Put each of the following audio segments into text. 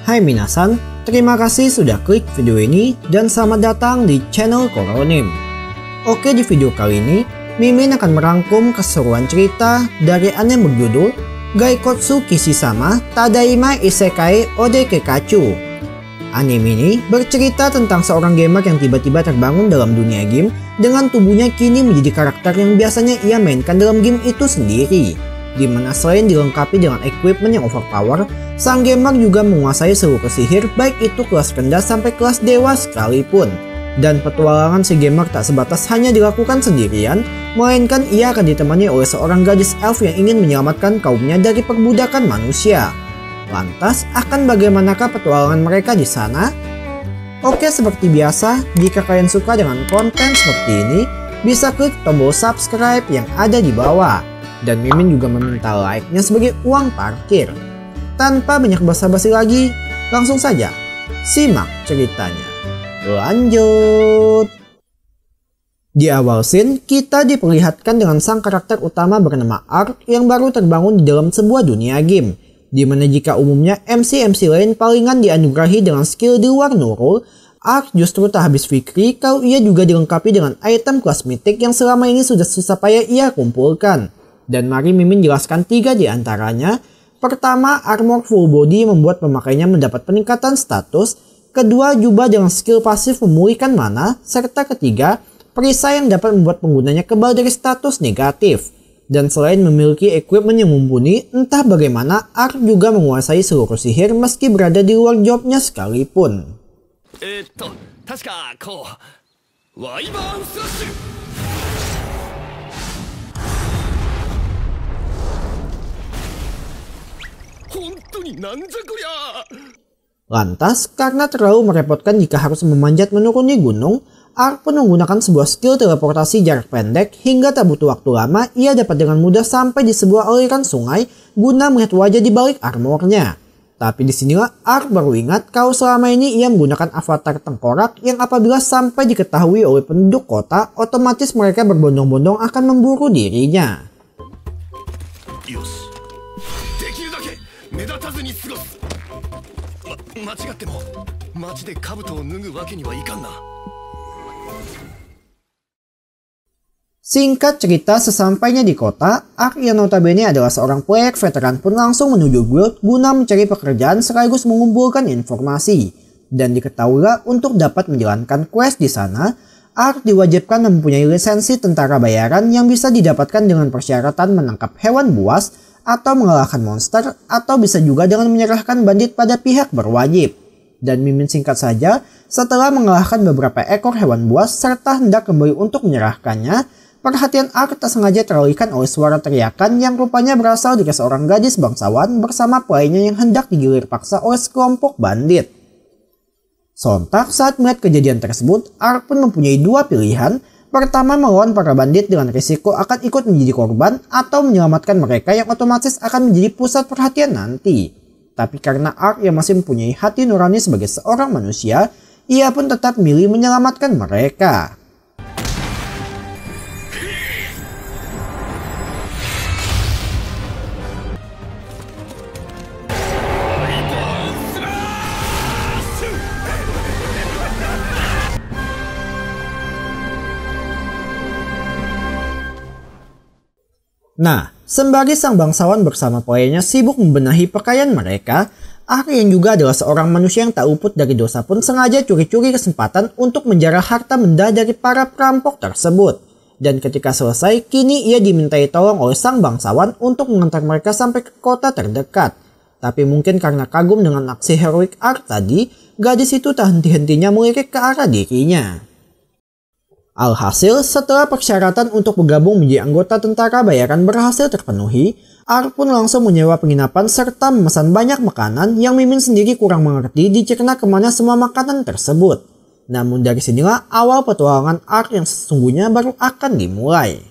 Hai minasan, terima kasih sudah klik video ini dan selamat datang di channel Koronim. Oke, di video kali ini Mimin akan merangkum keseruan cerita dari anime berjudul Gaikotsu Kishisama Tadaima Isekai Odekekachu. Anime ini bercerita tentang seorang gamer yang tiba-tiba terbangun dalam dunia game dengan tubuhnya kini menjadi karakter yang biasanya ia mainkan dalam game itu sendiri. Dimana selain dilengkapi dengan equipment yang overpower, sang gamer juga menguasai seluruh sihir baik itu kelas rendah sampai kelas dewa sekalipun. Dan petualangan si gamer tak sebatas hanya dilakukan sendirian, melainkan ia akan ditemani oleh seorang gadis elf yang ingin menyelamatkan kaumnya dari perbudakan manusia. Lantas, akan bagaimanakah petualangan mereka di sana? Oke, seperti biasa, jika kalian suka dengan konten seperti ini, bisa klik tombol subscribe yang ada di bawah. Dan Mimin juga meminta like-nya sebagai uang parkir. Tanpa banyak basa-basi lagi, langsung saja simak ceritanya. Lanjut. Di awal scene, kita diperlihatkan dengan sang karakter utama bernama Ark yang baru terbangun di dalam sebuah dunia game. Dimana jika umumnya MC-MC lain palingan dianugerahi dengan skill di luar Nurul, Ark justru tak habis fikri kalau ia juga dilengkapi dengan item kelas mitik yang selama ini sudah susah payah ia kumpulkan. Dan mari Mimin jelaskan 3 di antaranya. Pertama, armor full body membuat pemakainya mendapat peningkatan status. Kedua, jubah dengan skill pasif memulihkan mana. Serta ketiga, perisai yang dapat membuat penggunanya kebal dari status negatif. Dan selain memiliki equipment yang mumpuni, entah bagaimana Ark juga menguasai seluruh sihir meski berada di luar jobnya sekalipun. Lantas, karena terlalu merepotkan jika harus memanjat menuruni gunung, Ark pun menggunakan sebuah skill teleportasi jarak pendek hingga tak butuh waktu lama ia dapat dengan mudah sampai di sebuah aliran sungai guna melihat wajah di balik armornya. Tapi disinilah Ark baru ingat kalau selama ini ia menggunakan avatar tengkorak yang apabila sampai diketahui oleh penduduk kota, otomatis mereka berbondong-bondong akan memburu dirinya. Singkat cerita, sesampainya di kota, Ark yang notabene adalah seorang player veteran pun langsung menuju guild guna mencari pekerjaan sekaligus mengumpulkan informasi. Dan diketahuilah untuk dapat menjalankan quest di sana, Ark diwajibkan mempunyai lisensi tentara bayaran yang bisa didapatkan dengan persyaratan menangkap hewan buas atau mengalahkan monster, atau bisa juga dengan menyerahkan bandit pada pihak berwajib. Dan Mimin singkat saja, setelah mengalahkan beberapa ekor hewan buas serta hendak kembali untuk menyerahkannya, perhatian Ark tak sengaja teralihkan oleh suara teriakan yang rupanya berasal dari seorang gadis bangsawan bersama pelayannya yang hendak digilir paksa oleh sekelompok bandit. Sontak saat melihat kejadian tersebut, Ark pun mempunyai 2 pilihan. Pertama, melawan para bandit dengan risiko akan ikut menjadi korban atau menyelamatkan mereka yang otomatis akan menjadi pusat perhatian nanti. Tapi karena Ark yang masih mempunyai hati nurani sebagai seorang manusia, ia pun tetap milih menyelamatkan mereka. Nah, sembari sang bangsawan bersama pelayannya sibuk membenahi pakaian mereka, Ark yang juga adalah seorang manusia yang tak luput dari dosa pun sengaja curi-curi kesempatan untuk menjarah harta benda dari para perampok tersebut. Dan ketika selesai, kini ia dimintai tolong oleh sang bangsawan untuk mengantar mereka sampai ke kota terdekat. Tapi mungkin karena kagum dengan aksi heroik Ark tadi, gadis itu tak henti-hentinya melirik ke arah dirinya. Alhasil, setelah persyaratan untuk bergabung menjadi anggota tentara bayaran berhasil terpenuhi, Ark pun langsung menyewa penginapan serta memesan banyak makanan yang Mimin sendiri kurang mengerti dicerna kemana semua makanan tersebut. Namun dari sinilah awal petualangan Ark yang sesungguhnya baru akan dimulai.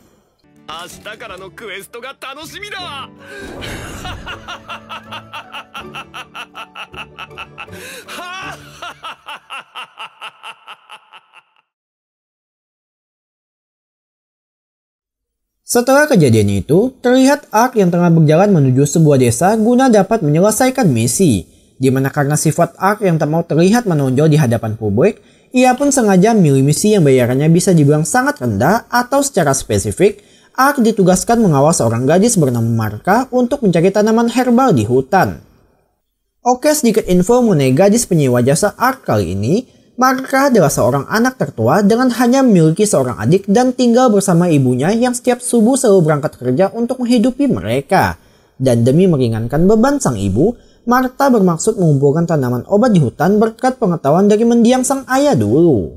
Setelah kejadian itu, terlihat Ark yang tengah berjalan menuju sebuah desa guna dapat menyelesaikan misi. Dimana karena sifat Ark yang tak mau terlihat menonjol di hadapan publik, ia pun sengaja memilih misi yang bayarannya bisa dibilang sangat rendah atau secara spesifik, Ark ditugaskan mengawal seorang gadis bernama Marka untuk mencari tanaman herbal di hutan. Oke, sedikit info mengenai gadis penyewa jasa Ark kali ini. Marka adalah seorang anak tertua dengan hanya memiliki seorang adik dan tinggal bersama ibunya yang setiap subuh selalu berangkat kerja untuk menghidupi mereka. Dan demi meringankan beban sang ibu, Marta bermaksud mengumpulkan tanaman obat di hutan berkat pengetahuan dari mendiang sang ayah dulu.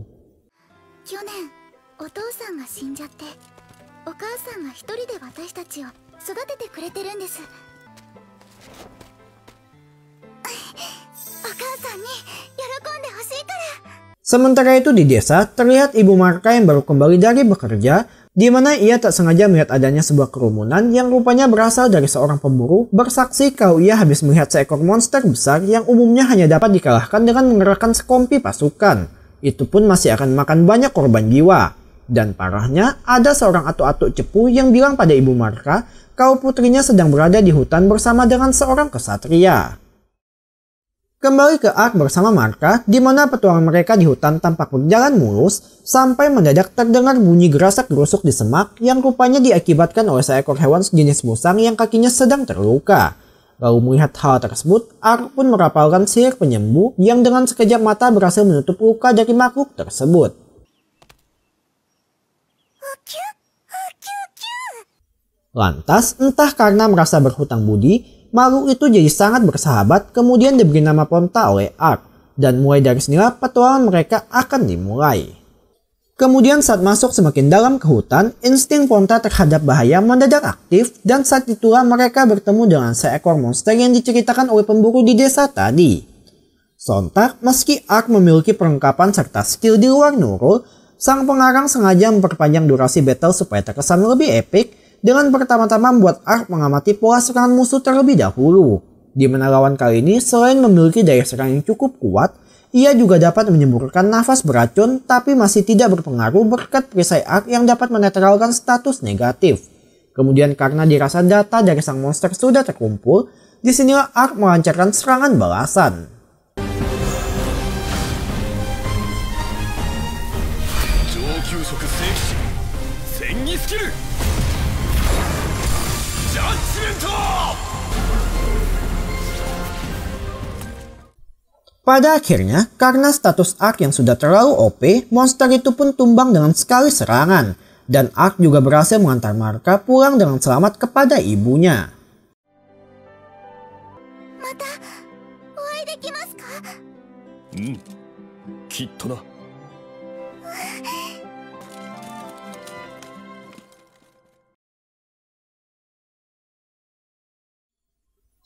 Sementara itu di desa, terlihat ibu Marka yang baru kembali dari bekerja, di mana ia tak sengaja melihat adanya sebuah kerumunan yang rupanya berasal dari seorang pemburu bersaksi kalau ia habis melihat seekor monster besar yang umumnya hanya dapat dikalahkan dengan mengerahkan sekompi pasukan. Itu pun masih akan makan banyak korban jiwa. Dan parahnya, ada seorang atuk-atuk cepu yang bilang pada ibu Marka kalau putrinya sedang berada di hutan bersama dengan seorang kesatria. Kembali ke Ark bersama Marka, di mana petualangan mereka di hutan tampak berjalan mulus, sampai mendadak terdengar bunyi gerasak-gerusuk di semak yang rupanya diakibatkan oleh seekor hewan sejenis musang yang kakinya sedang terluka. Lalu melihat hal tersebut, Ark pun merapalkan sihir penyembuh yang dengan sekejap mata berhasil menutup luka dari makhluk tersebut. Lantas, entah karena merasa berhutang budi, makhluk itu jadi sangat bersahabat, kemudian diberi nama Ponta oleh Ark, dan mulai dari sinilah petualangan mereka akan dimulai. Kemudian saat masuk semakin dalam ke hutan, insting Ponta terhadap bahaya mendadak aktif, dan saat itulah mereka bertemu dengan seekor monster yang diceritakan oleh pemburu di desa tadi. Sontak, meski Ark memiliki perlengkapan serta skill di luar Nurul, sang pengarang sengaja memperpanjang durasi battle supaya terkesan lebih epik, dengan pertama-tama membuat Ark mengamati pola serangan musuh terlebih dahulu. Di mana lawan kali ini selain memiliki daya serang yang cukup kuat, ia juga dapat menyemburkan nafas beracun tapi masih tidak berpengaruh berkat perisai Ark yang dapat menetralkan status negatif. Kemudian karena dirasa data dari sang monster sudah terkumpul, disinilah Ark melancarkan serangan balasan. Pada akhirnya, karena status Ark yang sudah terlalu OP, monster itu pun tumbang dengan sekali serangan. Dan Ark juga berhasil mengantar Marka pulang dengan selamat kepada ibunya.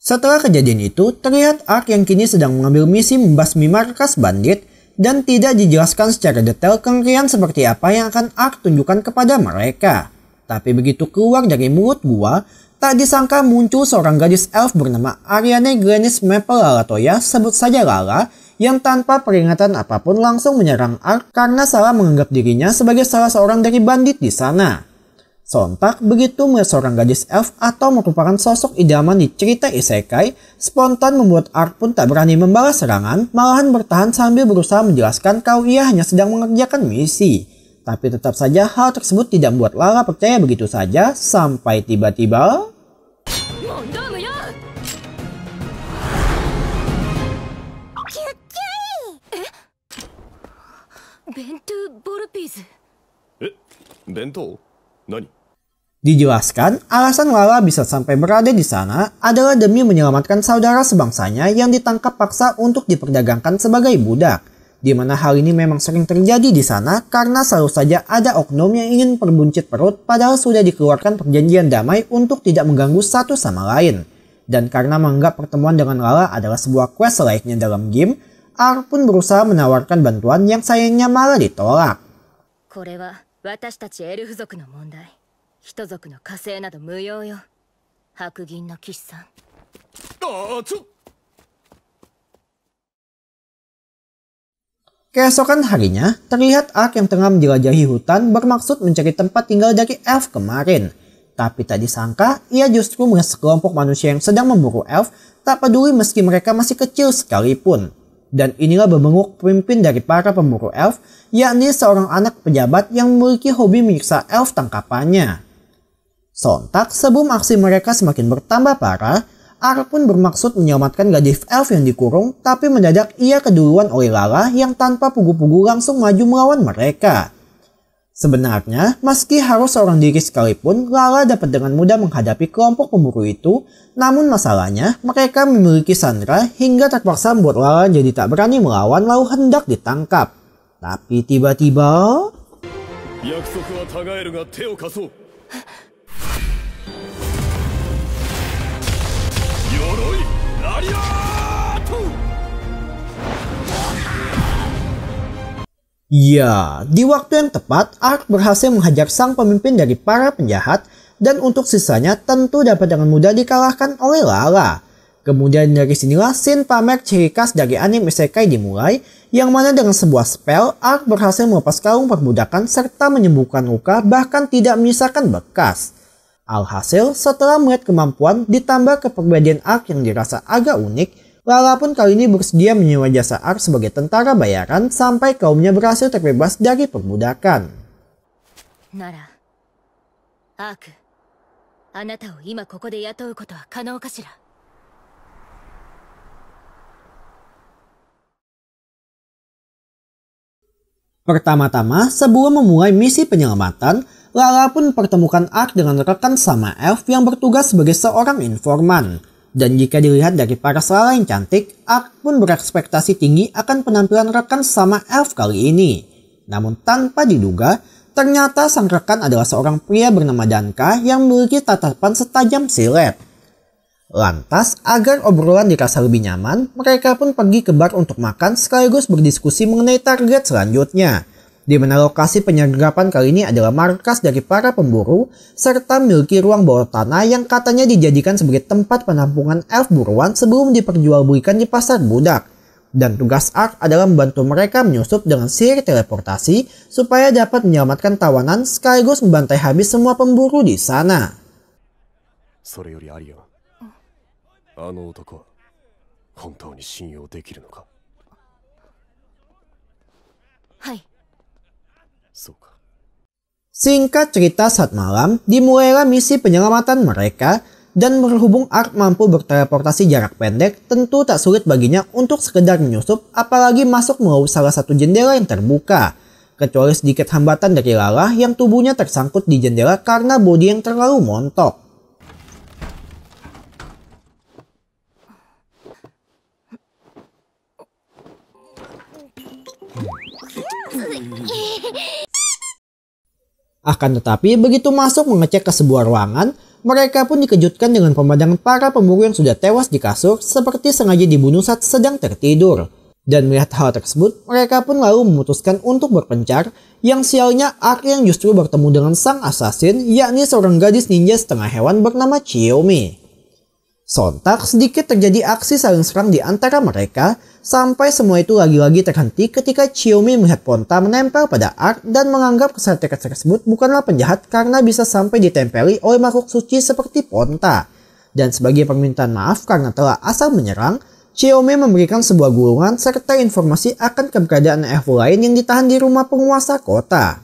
Setelah kejadian itu, terlihat Ark yang kini sedang mengambil misi membasmi markas bandit dan tidak dijelaskan secara detail kengerian seperti apa yang akan Ark tunjukkan kepada mereka. Tapi begitu keluar dari mulut gua, tak disangka muncul seorang gadis elf bernama Ariane Glenis Maple Lalatoya, sebut saja Lala, yang tanpa peringatan apapun langsung menyerang Ark karena salah menganggap dirinya sebagai salah seorang dari bandit di sana. Sontak begitu melihat seorang gadis elf atau merupakan sosok idaman di cerita isekai, spontan membuat Ark pun tak berani membalas serangan, malahan bertahan sambil berusaha menjelaskan kalau ia hanya sedang mengerjakan misi. Tapi tetap saja hal tersebut tidak membuat Lala percaya begitu saja, sampai tiba-tiba... Dijelaskan, alasan Lala bisa sampai berada di sana adalah demi menyelamatkan saudara sebangsanya yang ditangkap paksa untuk diperdagangkan sebagai budak. di mana hal ini memang sering terjadi di sana karena selalu saja ada oknum yang ingin perbuncit perut padahal sudah dikeluarkan perjanjian damai untuk tidak mengganggu satu sama lain. Dan karena menganggap pertemuan dengan Lala adalah sebuah quest selayaknya dalam game, Ark pun berusaha menawarkan bantuan yang sayangnya malah ditolak. これは私たちエルフ族の問題。人族の加勢など無用よ。白銀の騎士さん。Keesokan harinya, terlihat Ark yang tengah menjelajahi hutan bermaksud mencari tempat tinggal dari elf kemarin. Tapi tak disangka, ia justru melihat sekelompok manusia yang sedang memburu elf, tak peduli meski mereka masih kecil sekalipun. Dan inilah bebenguk pemimpin dari para pemburu elf, yakni seorang anak pejabat yang memiliki hobi menyiksa elf tangkapannya. Sontak sebelum aksi mereka semakin bertambah parah, Ark pun bermaksud menyelamatkan gadis elf yang dikurung, tapi mendadak ia keduluan oleh Lala yang tanpa pugu-pugu langsung maju melawan mereka. Sebenarnya, meski harus seorang diri sekalipun, Lala dapat dengan mudah menghadapi kelompok pemburu itu, namun masalahnya mereka memiliki sandera hingga terpaksa membuat Lala jadi tak berani melawan lalu hendak ditangkap. Tapi tiba-tiba... Ya, di waktu yang tepat, Ark berhasil menghajar sang pemimpin dari para penjahat dan untuk sisanya tentu dapat dengan mudah dikalahkan oleh Lala. Kemudian dari sinilah scene pamer ciri khas dari anime isekai dimulai, yang mana dengan sebuah spell, Ark berhasil melepas kalung perbudakan serta menyembuhkan luka bahkan tidak menyisakan bekas. Alhasil, setelah melihat kemampuan ditambah kepribadian Ark yang dirasa agak unik, Lala pun kali ini bersedia menyewa jasa Ark sebagai tentara bayaran sampai kaumnya berhasil terbebas dari perbudakan. Nara, Ark, あなたを今ここで雇うことは可能かしら? Pertama-tama, sebelum memulai misi penyelamatan, Lala pun mempertemukan Ark dengan rekan sama elf yang bertugas sebagai seorang informan. Dan jika dilihat dari paras Lala yang cantik, Ark pun berekspektasi tinggi akan penampilan rekan sama elf kali ini. Namun tanpa diduga, ternyata sang rekan adalah seorang pria bernama Danka yang memiliki tatapan setajam silet. Lantas, agar obrolan dirasa lebih nyaman, mereka pun pergi ke bar untuk makan sekaligus berdiskusi mengenai target selanjutnya. Di mana lokasi penyergapan kali ini adalah markas dari para pemburu, serta memiliki ruang bawah tanah yang katanya dijadikan sebagai tempat penampungan elf buruan sebelum diperjualbelikan di pasar budak. Dan tugas Ark adalah membantu mereka menyusup dengan sihir teleportasi supaya dapat menyelamatkan tawanan sekaligus membantai habis semua pemburu di sana. Hai. Singkat cerita, saat malam dimulailah misi penyelamatan mereka, dan berhubung Ark mampu berteleportasi jarak pendek, tentu tak sulit baginya untuk sekedar menyusup apalagi masuk melalui salah satu jendela yang terbuka. Kecuali sedikit hambatan dari Lala yang tubuhnya tersangkut di jendela karena bodi yang terlalu montok. Akan tetapi begitu masuk mengecek ke sebuah ruangan, mereka pun dikejutkan dengan pemandangan para pemburu yang sudah tewas di kasur seperti sengaja dibunuh saat sedang tertidur. Dan melihat hal tersebut, mereka pun lalu memutuskan untuk berpencar, yang sialnya Ark yang justru bertemu dengan sang assassin, yakni seorang gadis ninja setengah hewan bernama Chiyomi. Sontak sedikit terjadi aksi saling serang di antara mereka, sampai semua itu lagi-lagi terhenti ketika Chiyomi melihat Ponta menempel pada Ark dan menganggap kesatria tersebut bukanlah penjahat karena bisa sampai ditempeli oleh makhluk suci seperti Ponta. Dan sebagai permintaan maaf karena telah asal menyerang, Chiyomi memberikan sebuah gulungan serta informasi akan keberadaan elf lain yang ditahan di rumah penguasa kota.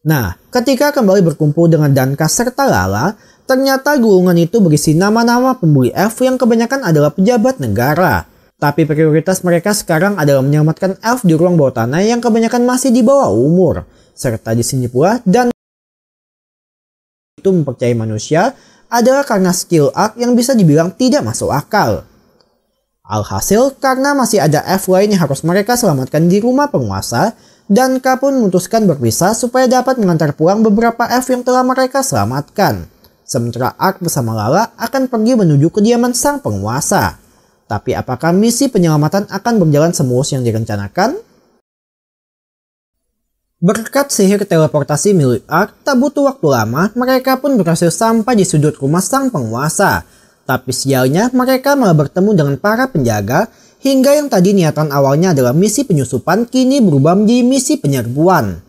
Nah, ketika kembali berkumpul dengan Danka serta Lala, ternyata gulungan itu berisi nama-nama pembuli elf yang kebanyakan adalah pejabat negara. Tapi prioritas mereka sekarang adalah menyelamatkan elf di ruang bawah tanah yang kebanyakan masih di bawah umur. Serta di sini pula dan itu mempercayai manusia adalah karena skill Ark yang bisa dibilang tidak masuk akal. Alhasil, karena masih ada F lain yang harus mereka selamatkan di rumah penguasa, dan K pun memutuskan berpisah supaya dapat mengantar pulang beberapa F yang telah mereka selamatkan. Sementara Ark bersama Lala akan pergi menuju kediaman sang penguasa. Tapi apakah misi penyelamatan akan berjalan semulus yang direncanakan? Berkat sihir teleportasi milik Ark, tak butuh waktu lama, mereka pun berhasil sampai di sudut rumah sang penguasa. Tapi sialnya mereka malah bertemu dengan para penjaga, hingga yang tadi niatan awalnya adalah misi penyusupan kini berubah menjadi misi penyerbuan.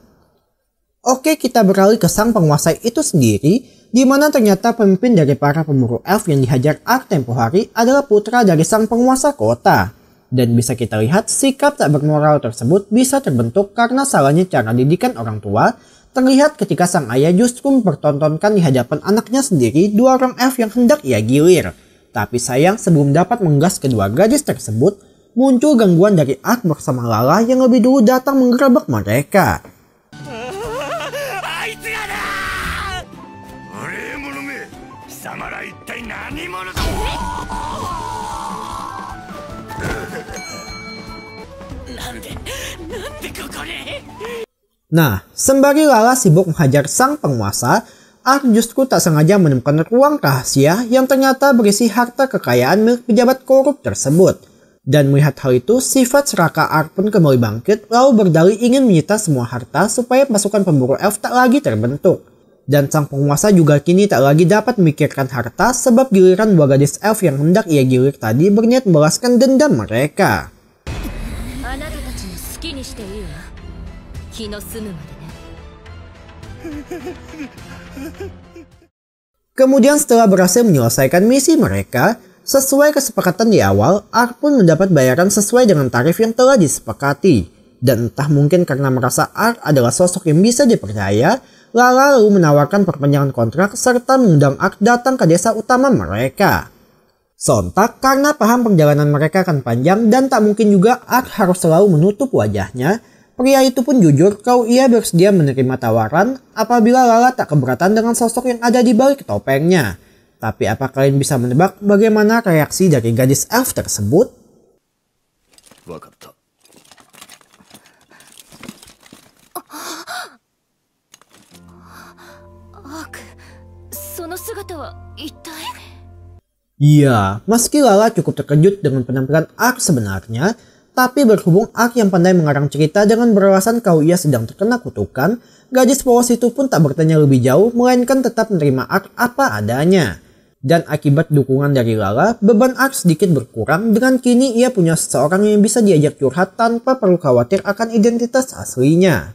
Oke, kita beralih ke sang penguasa itu sendiri, di mana ternyata pemimpin dari para pemburu elf yang dihajar Ark tempo hari adalah putra dari sang penguasa kota. Dan bisa kita lihat sikap tak bermoral tersebut bisa terbentuk karena salahnya cara didikan orang tua, terlihat ketika sang ayah justru mempertontonkan di hadapan anaknya sendiri dua orang elf yang hendak ia gilir. Tapi sayang sebelum dapat menggas kedua gadis tersebut, muncul gangguan dari Ark bersama Lala yang lebih dulu datang menggerebek mereka. Nah, sembari Lala sibuk menghajar sang penguasa, Ark justru tak sengaja menemukan ruang rahasia yang ternyata berisi harta kekayaan milik pejabat korup tersebut. Dan melihat hal itu, sifat serakah Ark pun kembali bangkit lalu berdalih ingin menyita semua harta supaya pasukan pemburu elf tak lagi terbentuk. Dan sang penguasa juga kini tak lagi dapat memikirkan harta sebab giliran dua gadis elf yang hendak ia gilir tadi berniat membalaskan dendam mereka. Kemudian setelah berhasil menyelesaikan misi mereka, sesuai kesepakatan di awal, Ark pun mendapat bayaran sesuai dengan tarif yang telah disepakati. Dan entah mungkin karena merasa Ark adalah sosok yang bisa dipercaya, Lala lalu menawarkan perpanjangan kontrak serta mengundang Ark datang ke desa utama mereka. Sontak karena paham perjalanan mereka akan panjang dan tak mungkin juga Ark harus selalu menutup wajahnya, pria itu pun jujur kalau ia bersedia menerima tawaran apabila Lala tak keberatan dengan sosok yang ada di balik topengnya. Tapi apa kalian bisa menebak bagaimana reaksi dari gadis elf tersebut? Ya, meski Lala cukup terkejut dengan penampilan Ark sebenarnya, tapi berhubung Ark yang pandai mengarang cerita dengan beralasan kalau ia sedang terkena kutukan, gadis polos itu pun tak bertanya lebih jauh melainkan tetap menerima Ark apa adanya. Dan akibat dukungan dari Lala, beban Ark sedikit berkurang dengan kini ia punya seseorang yang bisa diajak curhat tanpa perlu khawatir akan identitas aslinya.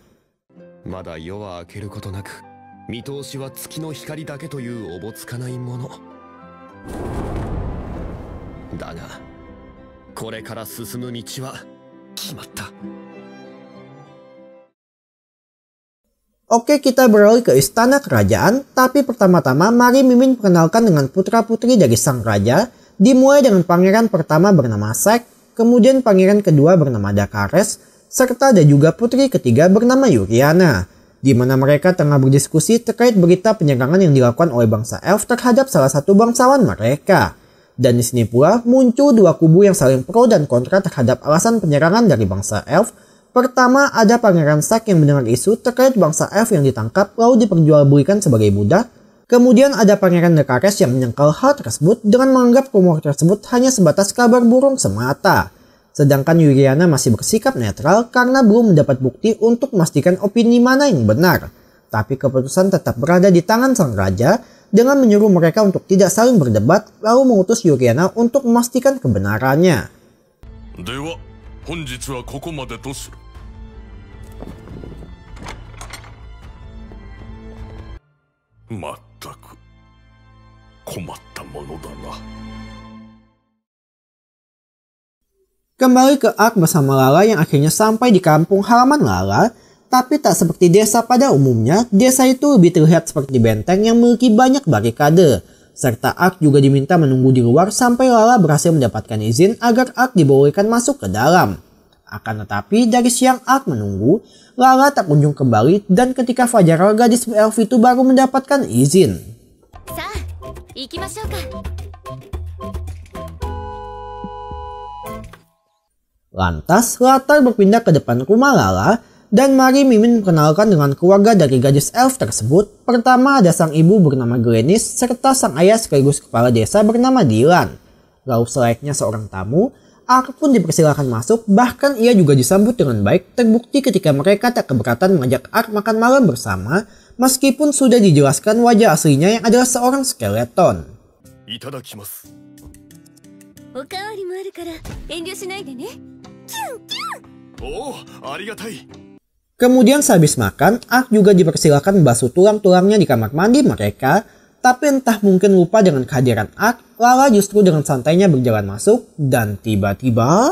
Oke, kita beralih ke istana kerajaan, tapi pertama-tama mari Mimin perkenalkan dengan putra-putri dari sang raja, dimulai dengan pangeran pertama bernama Sek, kemudian pangeran kedua bernama Dakares, serta ada juga putri ketiga bernama Yuriana, di mana mereka tengah berdiskusi terkait berita penyerangan yang dilakukan oleh bangsa elf terhadap salah satu bangsawan mereka. Dan di sini pula muncul dua kubu yang saling pro dan kontra terhadap alasan penyerangan dari bangsa elf. Pertama, ada Pangeran Sek yang mendengar isu terkait bangsa elf yang ditangkap lalu diperjualbelikan sebagai budak. Kemudian ada Pangeran Dakares yang menyangkal hal tersebut dengan menganggap rumor tersebut hanya sebatas kabar burung semata. Sedangkan Yuriana masih bersikap netral karena belum mendapat bukti untuk memastikan opini mana yang benar. Tapi keputusan tetap berada di tangan sang raja dengan menyuruh mereka untuk tidak saling berdebat lalu mengutus Yuriana untuk memastikan kebenarannya. Kembali ke Ark bersama Lala yang akhirnya sampai di kampung halaman Lala. Tapi tak seperti desa pada umumnya, desa itu lebih terlihat seperti benteng yang memiliki banyak barikade. Serta Ark juga diminta menunggu di luar sampai Lala berhasil mendapatkan izin agar Ark dibolehkan masuk ke dalam. Akan tetapi dari siang Ark menunggu, Lala tak kunjung kembali dan ketika fajar gadis elf itu baru mendapatkan izin. 行きましょうか。 Lantas, latar berpindah ke depan rumah Lala, dan mari Mimin memperkenalkan dengan keluarga dari gadis elf tersebut. Pertama ada sang ibu bernama Glenis, serta sang ayah sekaligus kepala desa bernama Dylan. Lalu selayaknya seorang tamu, Ark pun dipersilakan masuk, bahkan ia juga disambut dengan baik, terbukti ketika mereka tak keberatan mengajak Ark makan malam bersama, meskipun sudah dijelaskan wajah aslinya yang adalah seorang skeleton. いただきます。おかわりもあるから遠慮しないでね。キュンキュン。おお、ありがたい。 Kemudian sehabis makan, Ark juga dipersilakan membasuh tulang-tulangnya di kamar mandi mereka, tapi entah mungkin lupa dengan kehadiran Ark, Lala justru dengan santainya berjalan masuk, dan tiba-tiba...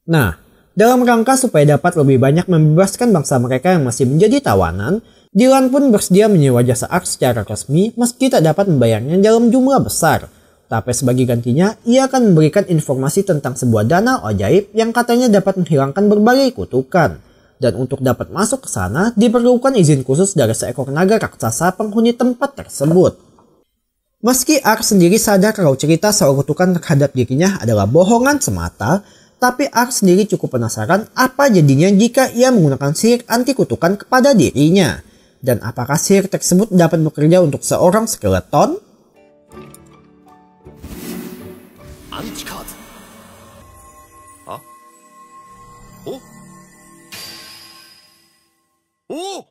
Nah, dalam rangka supaya dapat lebih banyak membebaskan bangsa mereka yang masih menjadi tawanan, Dylan pun bersedia menyewa jasa Ark secara resmi meski tak dapat membayarnya dalam jumlah besar. Tapi sebagai gantinya, ia akan memberikan informasi tentang sebuah danau ajaib yang katanya dapat menghilangkan berbagai kutukan. Dan untuk dapat masuk ke sana, diperlukan izin khusus dari seekor naga raksasa penghuni tempat tersebut. Meski Ark sendiri sadar kalau cerita soal kutukan terhadap dirinya adalah bohongan semata, tapi Ark sendiri cukup penasaran apa jadinya jika ia menggunakan sihir anti kutukan kepada dirinya. Dan apakah sihir tersebut dapat bekerja untuk seorang skeleton? Anti card. Hah? Oh? Oh?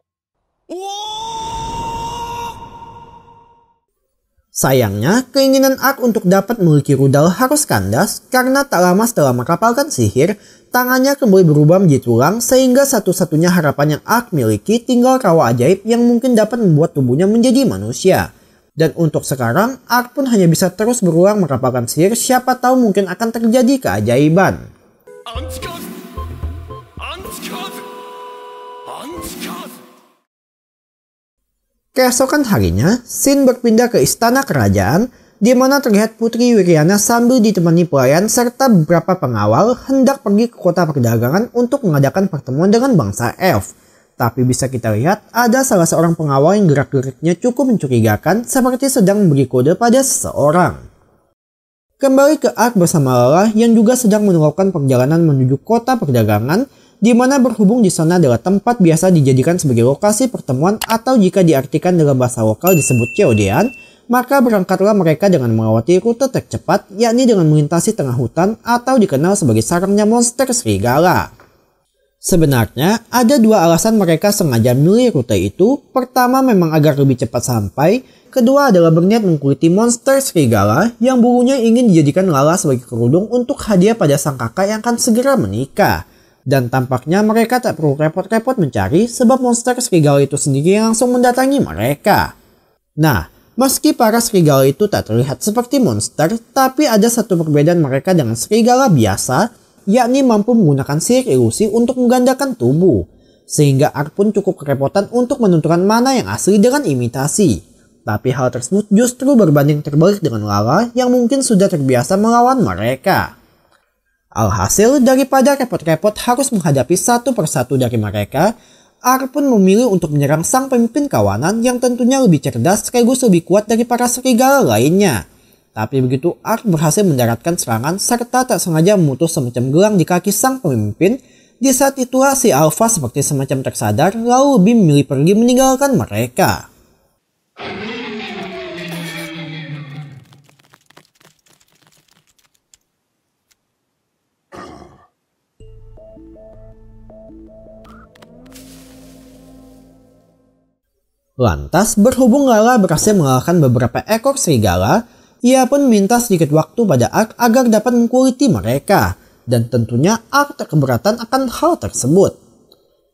Sayangnya, keinginan Ark untuk dapat memiliki rudal harus kandas karena tak lama setelah merapalkan sihir, tangannya kembali berubah menjadi tulang sehingga satu-satunya harapan yang Ark miliki tinggal rawa ajaib yang mungkin dapat membuat tubuhnya menjadi manusia. Dan untuk sekarang, Ark pun hanya bisa terus berulang merapalkan sihir, siapa tahu mungkin akan terjadi keajaiban. Keesokan harinya, Sin berpindah ke istana kerajaan, di mana terlihat Putri Wiriana sambil ditemani pelayan serta beberapa pengawal hendak pergi ke kota perdagangan untuk mengadakan pertemuan dengan bangsa elf. Tapi bisa kita lihat ada salah seorang pengawal yang gerak-geriknya cukup mencurigakan seperti sedang memberi kode pada seseorang. Kembali ke Ark bersama Lala yang juga sedang melakukan perjalanan menuju kota perdagangan, di mana berhubung di sana adalah tempat biasa dijadikan sebagai lokasi pertemuan atau jika diartikan dalam bahasa lokal disebut COD-an, maka berangkatlah mereka dengan melewati rute tercepat yakni dengan melintasi tengah hutan atau dikenal sebagai sarangnya monster serigala. Sebenarnya ada dua alasan mereka sengaja memilih rute itu. Pertama memang agar lebih cepat sampai, kedua adalah berniat mengkuliti monster serigala yang bulunya ingin dijadikan Lala sebagai kerudung untuk hadiah pada sang kakak yang akan segera menikah. Dan tampaknya mereka tak perlu repot-repot mencari sebab monster serigala itu sendiri langsung mendatangi mereka. Nah, meski para serigala itu tak terlihat seperti monster, tapi ada satu perbedaan mereka dengan serigala biasa, yakni mampu menggunakan sihir ilusi untuk menggandakan tubuh. Sehingga Ark pun cukup kerepotan untuk menentukan mana yang asli dengan imitasi. Tapi hal tersebut justru berbanding terbalik dengan Lala yang mungkin sudah terbiasa melawan mereka. Alhasil, daripada repot-repot harus menghadapi satu persatu dari mereka, Ark pun memilih untuk menyerang sang pemimpin kawanan yang tentunya lebih cerdas sekaligus lebih kuat dari para serigala lainnya. Tapi begitu Ark berhasil mendaratkan serangan serta tak sengaja memutus semacam gelang di kaki sang pemimpin, di saat itulah si Alpha seperti semacam tersadar lalu lebih memilih pergi meninggalkan mereka. Lantas, berhubung Lala berhasil mengalahkan beberapa ekor serigala, ia pun minta sedikit waktu pada Ark agar dapat mengkuliti mereka. Dan tentunya Ark tak keberatan akan hal tersebut.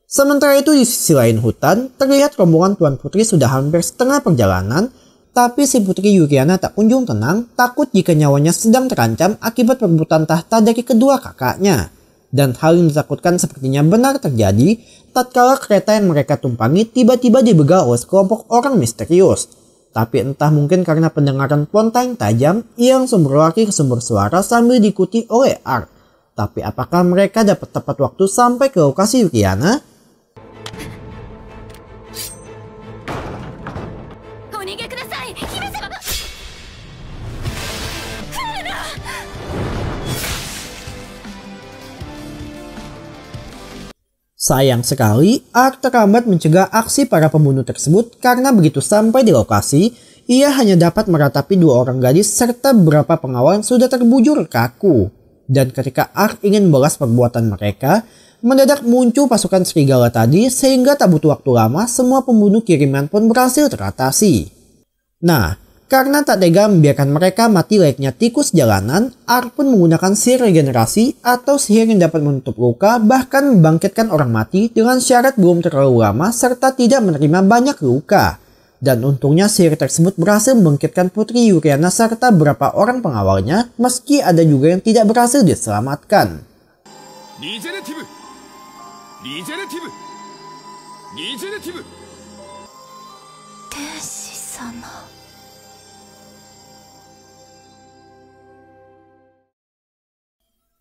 Sementara itu di sisi lain hutan, terlihat rombongan Tuan Putri sudah hampir setengah perjalanan, tapi si Putri Wiriana tak kunjung tenang, takut jika nyawanya sedang terancam akibat perebutan tahta dari kedua kakaknya. Dan hal yang ditakutkan sepertinya benar terjadi tatkala kereta yang mereka tumpangi tiba-tiba dibegal oleh sekelompok orang misterius. Tapi entah mungkin karena pendengaran Ponta yang tajam, ia langsung berlari ke sumber suara sambil diikuti oleh Ark. Tapi apakah mereka dapat tepat waktu sampai ke lokasi Yuriana? Sayang sekali, Ark terlambat mencegah aksi para pembunuh tersebut karena begitu sampai di lokasi, ia hanya dapat meratapi 2 orang gadis serta beberapa pengawal yang sudah terbujur kaku. Dan ketika Ark ingin membalas perbuatan mereka, mendadak muncul pasukan serigala tadi sehingga tak butuh waktu lama semua pembunuh kiriman pun berhasil teratasi. Nah, karena tak tega membiarkan mereka mati layaknya tikus jalanan, Ark pun menggunakan sihir regenerasi atau sihir yang dapat menutup luka bahkan membangkitkan orang mati dengan syarat belum terlalu lama serta tidak menerima banyak luka. Dan untungnya sihir tersebut berhasil membangkitkan Putri Yuriana serta beberapa orang pengawalnya meski ada juga yang tidak berhasil diselamatkan.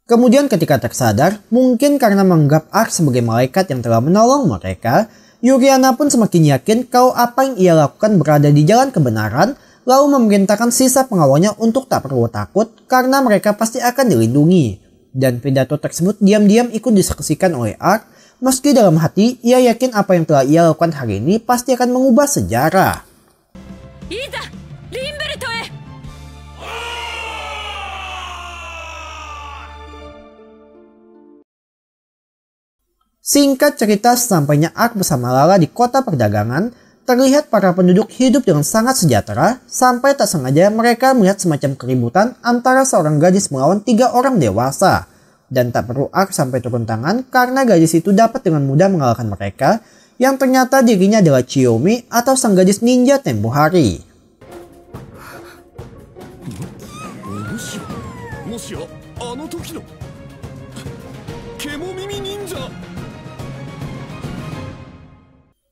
Kemudian ketika tersadar, mungkin karena menganggap Ark sebagai malaikat yang telah menolong mereka, Yuriana pun semakin yakin kalau apa yang ia lakukan berada di jalan kebenaran, lalu memerintahkan sisa pengawalnya untuk tak perlu takut karena mereka pasti akan dilindungi. Dan pidato tersebut diam-diam ikut disaksikan oleh Ark, meski dalam hati ia yakin apa yang telah ia lakukan hari ini pasti akan mengubah sejarah. Singkat cerita, sesampainya Ark bersama Lala di kota perdagangan, terlihat para penduduk hidup dengan sangat sejahtera, sampai tak sengaja mereka melihat semacam keributan antara seorang gadis melawan 3 orang dewasa. Dan tak perlu Ark sampai turun tangan karena gadis itu dapat dengan mudah mengalahkan mereka, yang ternyata dirinya adalah Chiyomi atau sang gadis ninja tempo hari.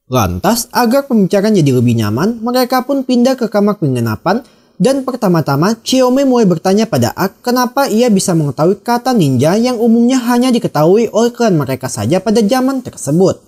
Lantas, agar pembicaraan jadi lebih nyaman, mereka pun pindah ke kamar penginapan dan pertama-tama Chiyomi mulai bertanya pada Ark kenapa ia bisa mengetahui kata ninja yang umumnya hanya diketahui oleh klan mereka saja pada zaman tersebut.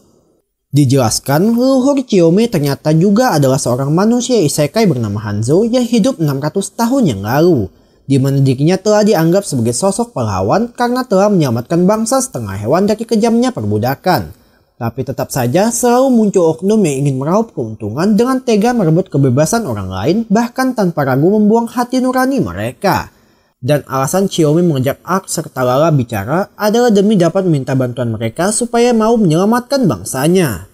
Dijelaskan, leluhur Chiyomi ternyata juga adalah seorang manusia isekai bernama Hanzo yang hidup 600 tahun yang lalu, di mana dirinya telah dianggap sebagai sosok pahlawan karena telah menyelamatkan bangsa setengah hewan dari kejamnya perbudakan. Tapi tetap saja selalu muncul oknum yang ingin meraup keuntungan dengan tega merebut kebebasan orang lain bahkan tanpa ragu membuang hati nurani mereka. Dan alasan Chiyomi mengajak Ark serta Lala bicara adalah demi dapat meminta bantuan mereka supaya mau menyelamatkan bangsanya.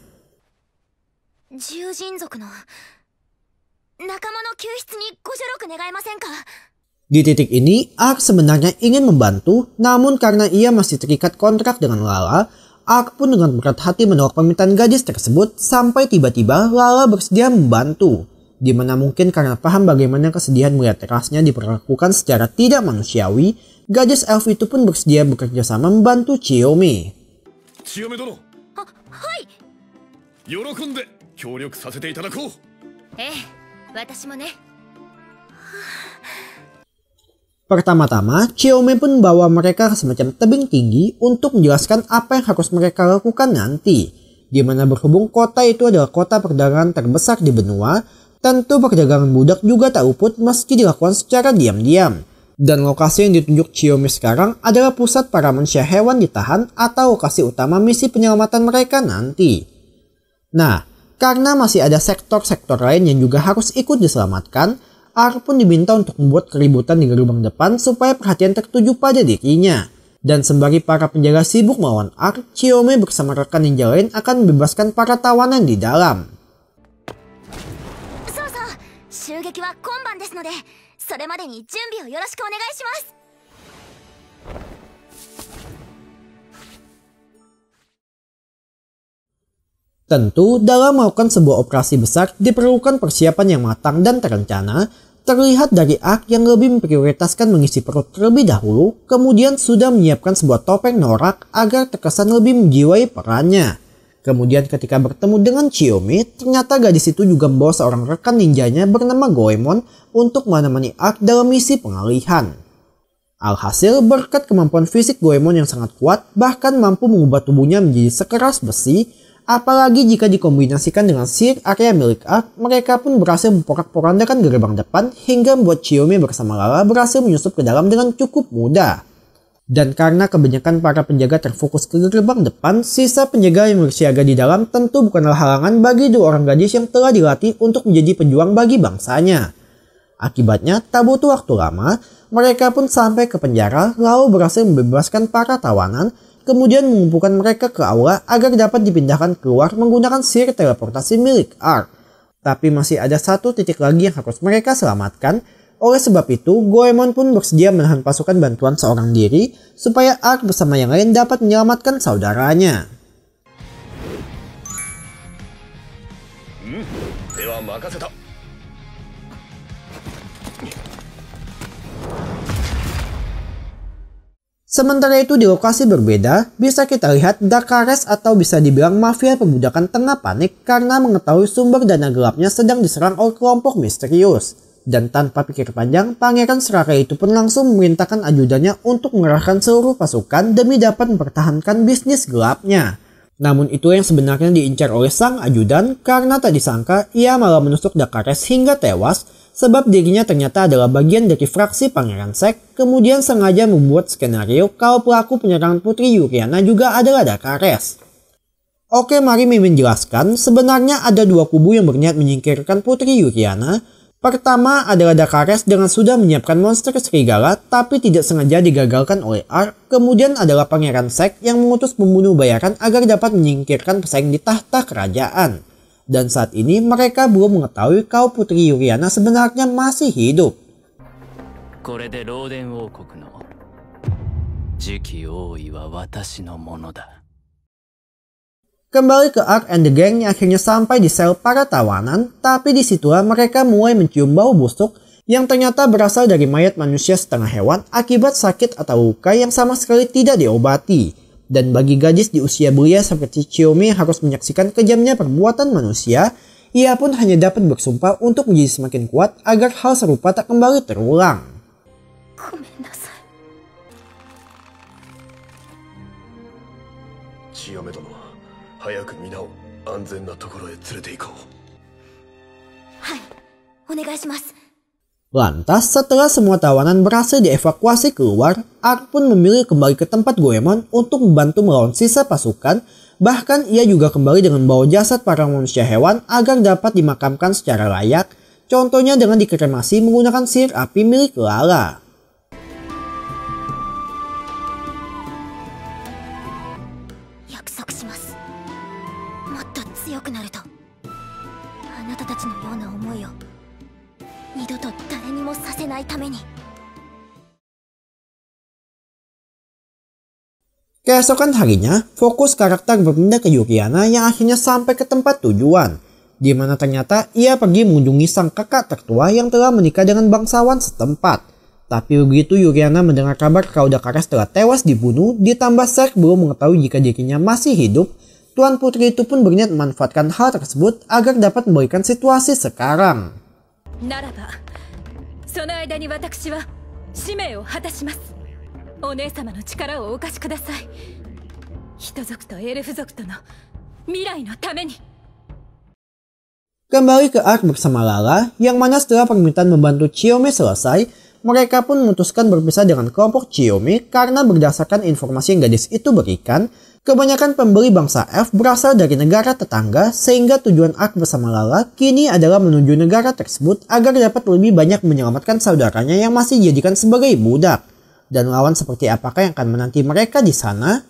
Di titik ini, Ark sebenarnya ingin membantu, namun karena ia masih terikat kontrak dengan Lala, Ark pun dengan berat hati menolak permintaan gadis tersebut sampai tiba-tiba Lala bersedia membantu. Dimana mungkin karena paham bagaimana kesedihan melihat rasnya diperlakukan secara tidak manusiawi, gadis elf itu pun bersedia bekerja sama membantu Chiyomi. Chiyomi dono. Hai. Yorokonde kyōryoku sasete itadakou. Watashi mo ne. Pertama-tama, Chiyomi pun membawa mereka ke semacam tebing tinggi untuk menjelaskan apa yang harus mereka lakukan nanti. Dimana berhubung kota itu adalah kota perdagangan terbesar di benua, tentu perdagangan budak juga tak luput meski dilakukan secara diam-diam. Dan lokasi yang ditunjuk Chiyomi sekarang adalah pusat para manusia hewan ditahan atau lokasi utama misi penyelamatan mereka nanti. Nah, karena masih ada sektor-sektor lain yang juga harus ikut diselamatkan, Ark pun diminta untuk membuat keributan di gerbang depan supaya perhatian tertuju pada dirinya. Dan sembari para penjaga sibuk melawan Ark, Chiyomi bersama rekan ninja lain akan membebaskan para tawanan di dalam. Tentu, dalam melakukan sebuah operasi besar diperlukan persiapan yang matang dan terencana. Terlihat dari Ark yang lebih memprioritaskan mengisi perut terlebih dahulu, kemudian sudah menyiapkan sebuah topeng norak agar terkesan lebih menjiwai perannya. Kemudian ketika bertemu dengan Chiyomi, ternyata gadis itu juga membawa seorang rekan ninjanya bernama Goemon untuk menemani Ark dalam misi pengalihan. Alhasil berkat kemampuan fisik Goemon yang sangat kuat, bahkan mampu mengubah tubuhnya menjadi sekeras besi, apalagi jika dikombinasikan dengan sihir area milik Ark, mereka pun berhasil memporak-porandakan gerbang depan hingga membuat Chiyomi bersama Lala berhasil menyusup ke dalam dengan cukup mudah. Dan karena kebanyakan para penjaga terfokus ke gerbang depan, sisa penjaga yang bersiaga di dalam tentu bukanlah halangan bagi dua orang gadis yang telah dilatih untuk menjadi pejuang bagi bangsanya. Akibatnya, tak butuh waktu lama, mereka pun sampai ke penjara lalu berhasil membebaskan para tawanan, kemudian mengumpulkan mereka ke aula agar dapat dipindahkan keluar menggunakan sihir teleportasi milik Ark. Tapi masih ada satu titik lagi yang harus mereka selamatkan. Oleh sebab itu, Goemon pun bersedia menahan pasukan bantuan seorang diri supaya Ark bersama yang lain dapat menyelamatkan saudaranya. Sementara itu di lokasi berbeda, bisa kita lihat Dakares atau bisa dibilang mafia perbudakan tengah panik karena mengetahui sumber dana gelapnya sedang diserang oleh kelompok misterius. Dan tanpa pikir panjang, Pangeran Serakai itu pun langsung memerintahkan ajudannya untuk mengerahkan seluruh pasukan demi dapat mempertahankan bisnis gelapnya. Namun itu yang sebenarnya diincar oleh sang ajudan karena tak disangka ia malah menusuk Dakares hingga tewas sebab dirinya ternyata adalah bagian dari fraksi Pangeran Sek, kemudian sengaja membuat skenario kalau pelaku penyerangan Putri Yuriana juga adalah Dakares. Oke, mari Mimin jelaskan, sebenarnya ada dua kubu yang berniat menyingkirkan Putri Yuriana. Pertama adalah Dakares dengan sudah menyiapkan monster serigala tapi tidak sengaja digagalkan oleh Ark. Kemudian adalah Pangeran Sek yang mengutus pembunuh bayaran agar dapat menyingkirkan pesaing di tahta kerajaan. Dan saat ini mereka belum mengetahui kalau Putri Yuriana sebenarnya masih hidup. Kembali ke Ark and the Gang yang akhirnya sampai di sel para tawanan, tapi disitulah mereka mulai mencium bau busuk yang ternyata berasal dari mayat manusia setengah hewan akibat sakit atau luka yang sama sekali tidak diobati. Dan bagi gadis di usia belia seperti Chiyomi yang harus menyaksikan kejamnya perbuatan manusia, ia pun hanya dapat bersumpah untuk menjadi semakin kuat agar hal serupa tak kembali terulang. Lantas setelah semua tawanan berhasil dievakuasi keluar, Ark pun memilih kembali ke tempat Goemon untuk membantu melawan sisa pasukan. Bahkan ia juga kembali dengan membawa jasad para manusia hewan agar dapat dimakamkan secara layak. Contohnya dengan dikremasi menggunakan sihir api milik Lala. Keesokan harinya, fokus karakter berpindah ke Yuriana yang akhirnya sampai ke tempat tujuan, di mana ternyata ia pergi mengunjungi sang kakak tertua yang telah menikah dengan bangsawan setempat. Tapi begitu Yuriana mendengar kabar kalau Dakares telah tewas dibunuh, ditambah Sek belum mengetahui jika dirinya masih hidup, Tuan Putri itu pun berniat memanfaatkan hal tersebut agar dapat memberikan situasi sekarang. Kembali ke Ark bersama Lala, yang mana setelah permintaan membantu Chiyomi selesai, mereka pun memutuskan berpisah dengan kelompok Chiyomi karena berdasarkan informasi yang gadis itu berikan, kebanyakan pembeli bangsa F berasal dari negara tetangga sehingga tujuan Ark bersama Lala kini adalah menuju negara tersebut agar dapat lebih banyak menyelamatkan saudaranya yang masih dijadikan sebagai budak. Dan lawan seperti apakah yang akan menanti mereka di sana?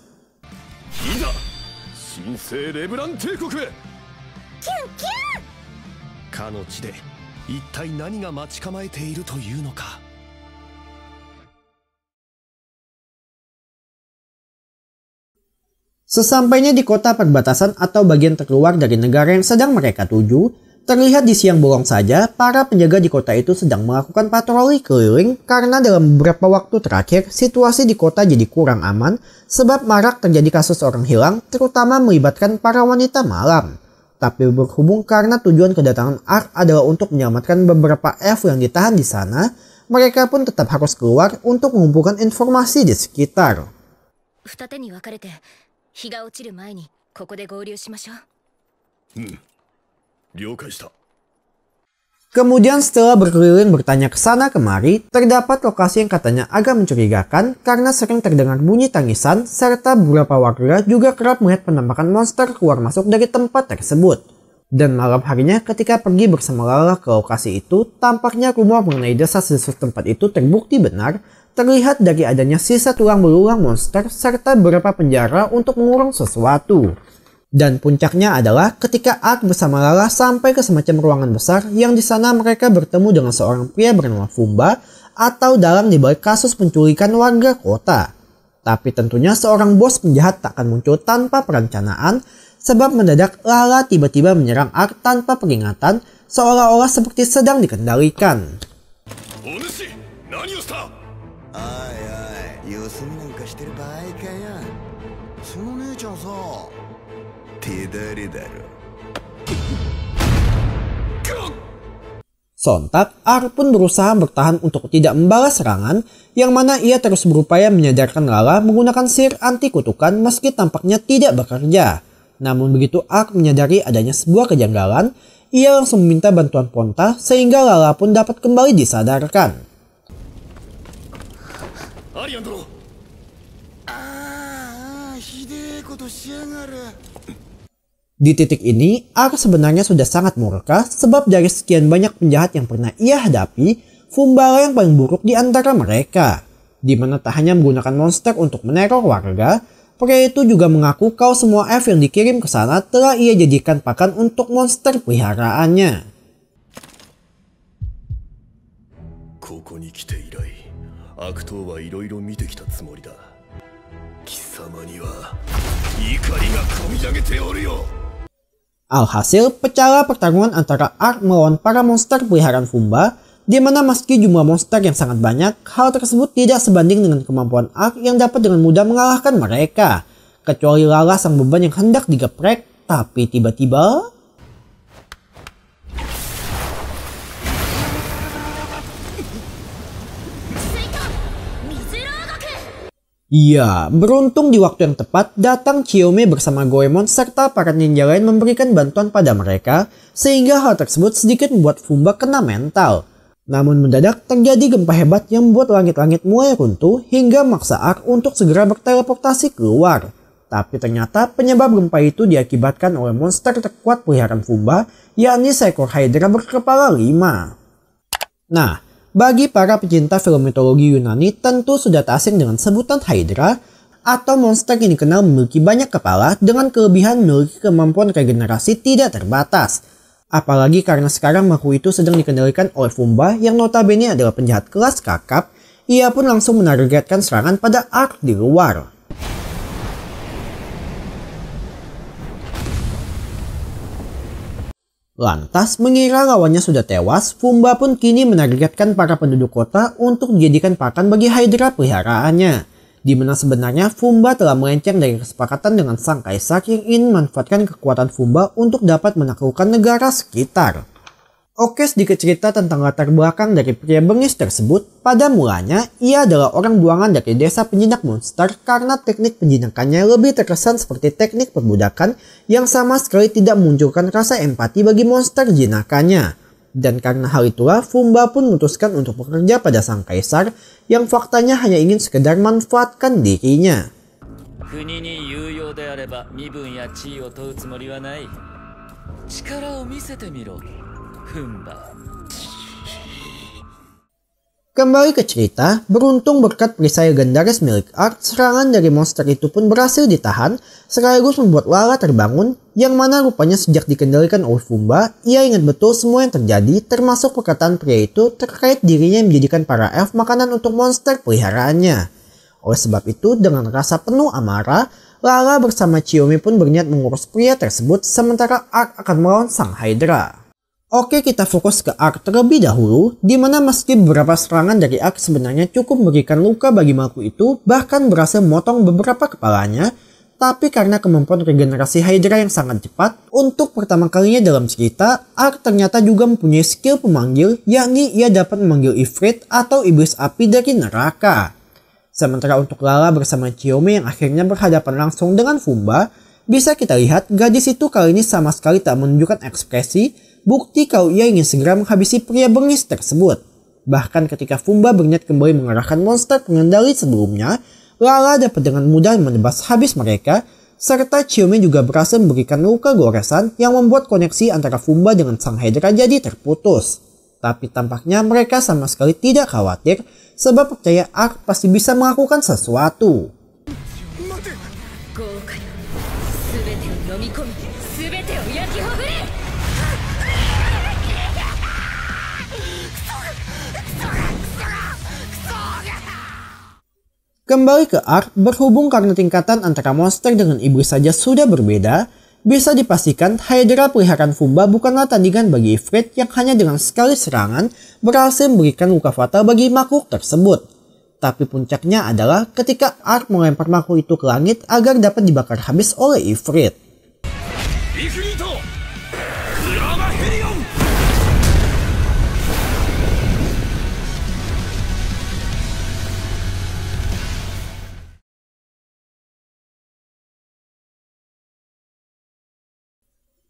Sesampainya di kota perbatasan atau bagian terluar dari negara yang sedang mereka tuju, Terlihat di siang bolong saja, para penjaga di kota itu sedang melakukan patroli keliling karena dalam beberapa waktu terakhir situasi di kota jadi kurang aman sebab marak terjadi kasus orang hilang terutama melibatkan para wanita malam. Tapi berhubung karena tujuan kedatangan ARK adalah untuk menyelamatkan beberapa elf yang ditahan di sana, mereka pun tetap harus keluar untuk mengumpulkan informasi di sekitar. 二手に分かれて日が落ちる前にここで合流しましょう。了解した。 Kemudian setelah berkeliling bertanya ke sana kemari, terdapat lokasi yang katanya agak mencurigakan karena sering terdengar bunyi tangisan serta beberapa warga juga kerap melihat penampakan monster keluar masuk dari tempat tersebut. Dan malam harinya ketika pergi bersama Lala ke lokasi itu, tampaknya rumor mengenai desas-desus tempat itu terbukti benar, terlihat dari adanya sisa tulang belulang monster serta beberapa penjara untuk mengurung sesuatu. Dan puncaknya adalah ketika ARK bersama Lala sampai ke semacam ruangan besar yang di sana mereka bertemu dengan seorang pria bernama Fumba atau dalang dibalik kasus penculikan warga kota. Tapi tentunya seorang bos penjahat tak akan muncul tanpa perencanaan sebab mendadak Lala tiba-tiba menyerang ARK tanpa peringatan seolah-olah seperti sedang dikendalikan. Sontak, ARK pun berusaha bertahan untuk tidak membalas serangan, yang mana ia terus berupaya menyadarkan Lala menggunakan sihir anti kutukan meski tampaknya tidak bekerja. Namun begitu ARK menyadari adanya sebuah kejanggalan, ia langsung meminta bantuan Ponta sehingga Lala pun dapat kembali disadarkan. Di titik ini, ARK sebenarnya sudah sangat murka sebab dari sekian banyak penjahat yang pernah ia hadapi, Fumba yang paling buruk di antara mereka. Di mana tak hanya menggunakan monster untuk meneror warga, pria itu juga mengaku kalau semua elf yang dikirim ke sana telah ia jadikan pakan untuk monster peliharaannya. Alhasil, pecahlah pertarungan antara ARK melawan para monster peliharaan Fumba, di mana meski jumlah monster yang sangat banyak, hal tersebut tidak sebanding dengan kemampuan ARK yang dapat dengan mudah mengalahkan mereka. Kecuali Lala sang beban yang hendak digeprek, tapi tiba-tiba... Ya, beruntung di waktu yang tepat datang Chiyome bersama Goemon serta para ninja lain memberikan bantuan pada mereka sehingga hal tersebut sedikit membuat Fumba kena mental. Namun mendadak terjadi gempa hebat yang membuat langit-langit mulai runtuh hingga maksa ARK untuk segera berteleportasi keluar. Tapi ternyata penyebab gempa itu diakibatkan oleh monster terkuat peliharaan Fumba, yakni seekor Hydra berkepala 5. Nah, bagi para pecinta film mitologi Yunani tentu sudah tak asing dengan sebutan Hydra atau monster yang dikenal memiliki banyak kepala dengan kelebihan memiliki kemampuan regenerasi tidak terbatas. Apalagi karena sekarang makhluk itu sedang dikendalikan oleh Fumba yang notabene adalah penjahat kelas kakap, ia pun langsung menargetkan serangan pada ARK di luar. Lantas mengira lawannya sudah tewas, Fumba pun kini menargetkan para penduduk kota untuk dijadikan pakan bagi Hydra peliharaannya. Di mana sebenarnya Fumba telah melenceng dari kesepakatan dengan sang kaisar yang ingin memanfaatkan kekuatan Fumba untuk dapat menaklukkan negara sekitar. Oke, sedikit cerita tentang latar belakang dari pria bengis tersebut. Pada mulanya, ia adalah orang buangan dari desa penjinak monster karena teknik penjinakannya lebih terkesan seperti teknik perbudakan yang sama sekali tidak memunculkan rasa empati bagi monster jinakannya. Dan karena hal itulah, Fumba pun memutuskan untuk bekerja pada sang kaisar yang faktanya hanya ingin sekedar manfaatkan dirinya. Kembali ke cerita, beruntung berkat perisai legendaris milik ARK, serangan dari monster itu pun berhasil ditahan, sekaligus membuat Lala terbangun, yang mana rupanya sejak dikendalikan oleh Fumba, ia ingat betul semua yang terjadi, termasuk perkataan pria itu terkait dirinya yang menjadikan para elf makanan untuk monster peliharaannya. Oleh sebab itu, dengan rasa penuh amarah, Lala bersama Chiyome pun berniat mengurus pria tersebut, sementara ARK akan melawan sang Hydra. Oke, kita fokus ke Ark terlebih dahulu, di mana meski beberapa serangan dari Ark sebenarnya cukup memberikan luka bagi makhluk itu, bahkan berhasil memotong beberapa kepalanya, tapi karena kemampuan regenerasi Hydra yang sangat cepat, untuk pertama kalinya dalam cerita, Ark ternyata juga mempunyai skill pemanggil, yakni ia dapat memanggil Ifrit atau iblis api dari neraka. Sementara untuk Lala bersama Chiome yang akhirnya berhadapan langsung dengan Fumba, bisa kita lihat gadis itu kali ini sama sekali tak menunjukkan ekspresi, bukti kalau ia ingin segera menghabisi pria bengis tersebut. Bahkan ketika Fumba berniat kembali mengerahkan monster pengendali sebelumnya, Lala dapat dengan mudah menebas habis mereka, serta Chiome juga berhasil memberikan luka goresan yang membuat koneksi antara Fumba dengan sang Hydra jadi terputus. Tapi tampaknya mereka sama sekali tidak khawatir, sebab percaya Ark pasti bisa melakukan sesuatu. Kembali ke Ark, berhubung karena tingkatan antara monster dengan iblis saja sudah berbeda, bisa dipastikan Hydra peliharaan Fumba bukanlah tandingan bagi Ifrit yang hanya dengan sekali serangan berhasil memberikan luka fatal bagi makhluk tersebut. Tapi puncaknya adalah ketika Ark melempar makhluk itu ke langit agar dapat dibakar habis oleh Ifrit.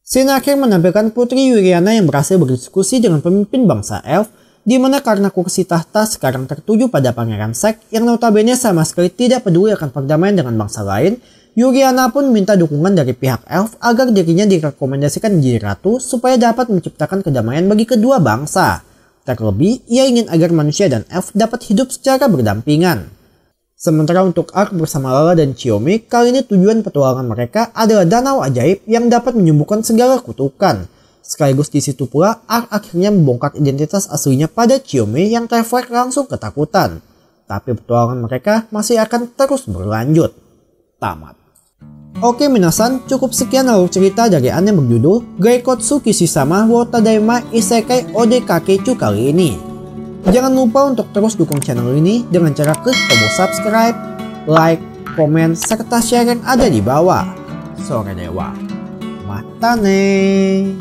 Scene akhir menampilkan Putri Yuriana yang berhasil berdiskusi dengan pemimpin bangsa Elf, di mana karena kursi tahta sekarang tertuju pada Pangeran Zack yang notabene sama sekali tidak peduli akan perdamaian dengan bangsa lain, Yuriana pun minta dukungan dari pihak Elf agar dirinya direkomendasikan menjadi ratu supaya dapat menciptakan kedamaian bagi kedua bangsa. Terlebih, ia ingin agar manusia dan Elf dapat hidup secara berdampingan. Sementara untuk Ark bersama Lala dan Chiome, kali ini tujuan petualangan mereka adalah danau ajaib yang dapat menyembuhkan segala kutukan. Sekaligus di situ pula, Ark akhirnya membongkar identitas aslinya pada Chiome yang refleks langsung ketakutan. Tapi petualangan mereka masih akan terus berlanjut. Tamat. Oke minasan, cukup sekian alur cerita dari anime berjudul Geikotsu Kishisama wo Tadaima Isekai Ode Kakechu kali ini. Jangan lupa untuk terus dukung channel ini dengan cara klik tombol subscribe, like, komen, serta share yang ada di bawah. Sore dewa. Matane.